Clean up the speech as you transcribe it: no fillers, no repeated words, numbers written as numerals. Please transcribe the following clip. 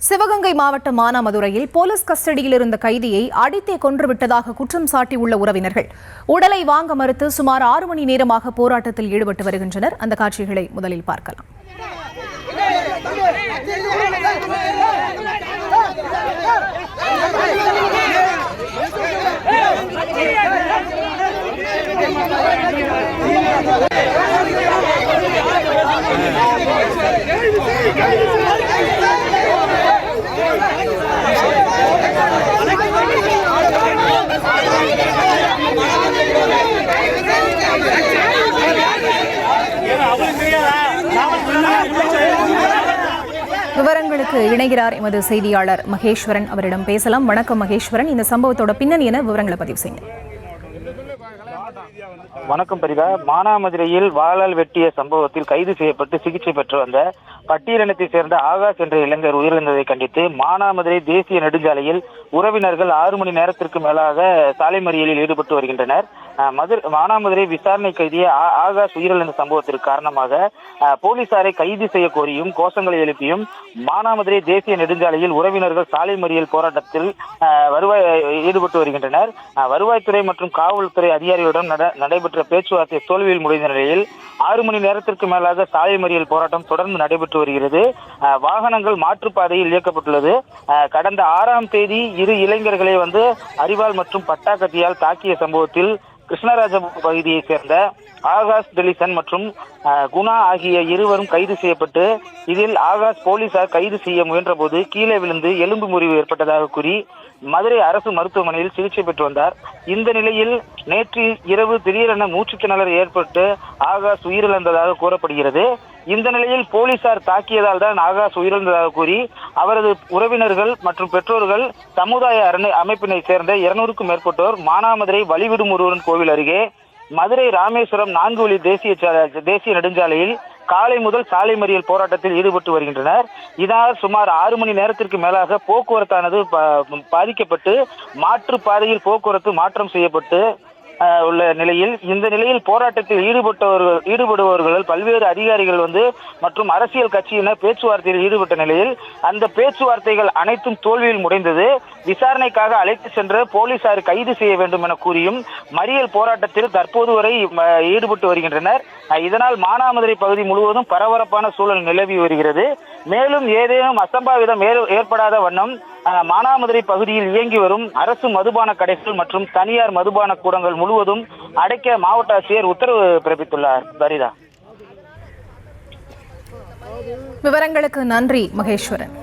சிவகங்கை மாவட்டம் மானாமதுரையில் போலீஸ் கஸ்டடியில் இருந்த கைதியை அடித்தே கொன்றுவிட்டதாக குற்றம் சாட்டியுள்ள உறவினர்கள் உடலை வாங்க மறுத்து சுமார் 6 மணி நேரமாக போராட்டத்தில் ஈடுபட்டு வருகின்றனர். அந்த காட்சிகளை முதலில் பார்க்கலாம். விவரங்களுக்கு இணைகிறார் எமது செய்தியாளர் மகேஸ்வரன். அவரிடம் பேசலாம். வணக்கம் மகேஸ்வரன், இந்த சம்பவத்தோட பின்னணி என விவரங்களை பதிவு செய்யுங்க. வணக்கம் பரிதா. மானாமதுரையில் வாளால் வெட்டிய சம்பவத்தில் கைது செய்யப்பட்டு சிகிச்சை பெற்று வந்த பட்டியலினத்தை சேர்ந்த ஆகாஷ் என்ற இளைஞர் உயிரிழந்ததை கண்டித்து மானாமதுரை தேசிய நெடுஞ்சாலையில் உறவினர்கள் 6 மணி நேரத்திற்கு மேலாக சாலை மறியலில் ஈடுபட்டு வருகின்றனர். மானாமதுரை விசாரணை கைதிய ஆகாஷ் உயிரிழந்த சம்பவத்திற்கு காரணமாக போலீசாரை கைது செய்ய கோரியும் கோஷங்களை எழுப்பியும் மானாமதுரை தேசிய நெடுஞ்சாலையில் உறவினர்கள் சாலை மறியல் போராட்டத்தில் ஈடுபட்டு வருகின்றனர். வருவாய்த்துறை மற்றும் காவல்துறை அதிகாரிகளுடன் நடைபெற்ற பேச்சுவார்த்தை தோல்வியில் முடிந்த நிலையில் 6 மணி நேரத்திற்கு மேலாக சாலை மறியல் போராட்டம் தொடர்ந்து நடைபெற்று வருகிறது. வாகனங்கள் மாற்றுப்பாதையில் இயக்கப்பட்டுள்ளது. கடந்த 6ஆம் தேதி 2 இளைஞர்களை அரிவாள் மற்றும் பட்டாக்கத்தியால் தாக்கிய சம்பவத்தில் கிருஷ்ணராஜபுரம் பகுதியைச் சேர்ந்த ஆகாஷ் டெலிசன் மற்றும் குணா ஆகிய இருவரும் கைது செய்யப்பட்டு இதில் ஆகாஷ் போலீசார் கைது செய்ய முயன்ற போது கீழே விழுந்து எலும்பு முறிவு ஏற்பட்டதாக கூறி மதுரை அரசு மருத்துவமனையில் சிகிச்சை பெற்று வந்தார். இந்த நிலையில் நேற்று இரவு திடீரென மூச்சுத்திணறல் ஏற்பட்டு ஆகாஷ் உயிரிழந்ததாக கூறப்படுகிறது. இந்த நிலையில் போலீசார் தாக்கியதால் தான் ஆகாஷ் உயிரிழந்ததாக கூறி அவரது உறவினர்கள் மற்றும் பெற்றோர்கள் சமுதாய அமைப்பினை சேர்ந்த 200க்கும் மேற்பட்டோர் மானாமதுரை வழிவிடுமுருகன் கோவில் அருகே மதுரை ராமேஸ்வரம் 4 வழி தேசிய நெடுஞ்சாலையில் காலை முதல் சாலை மறியல் போராட்டத்தில் ஈடுபட்டு வருகின்றனர். இதனால் சுமார் 6 மணி நேரத்திற்கு மேலாக போக்குவரத்தானது பாதிக்கப்பட்டு மாற்று பாதையில் போக்குவரத்து மாற்றம் செய்யப்பட்டு உள்ள நிலையில் இந்த நிலையில் போராட்டத்தில் ஈடுபடுபவர்கள் பல்வேறு அதிகாரிகள் மற்றும் அரசியல் கட்சியினர் பேச்சுவார்த்தையில் ஈடுபட்ட நிலையில் அந்த பேச்சுவார்த்தைகள் அனைத்தும் தோல்வியில் முடிந்தது. விசாரணைக்காக அழைத்து சென்று போலீசார் கைது செய்ய வேண்டும் என கூறியும் மறியல் போராட்டத்தில் தற்போது வரை ஈடுபட்டு வருகின்றனர். இதனால் மானாமதுரை பகுதி முழுவதும் பரபரப்பான சூழல் நிலவி வருகிறது. மேலும் ஏதேனும் அசம்பாவிதம் ஏற்படாத வண்ணம் மானாமதுரை பகுதியில் இயங்கி வரும் அரசு மதுபான கடைகள் மற்றும் தனியார் மதுபான கூடங்கள் முழுவதும் அடைக்க மாவட்ட ஆட்சியர் உத்தரவு பிறப்பித்துள்ளார். பரிதா, விவரங்களுக்கு நன்றி மகேஸ்வரன்.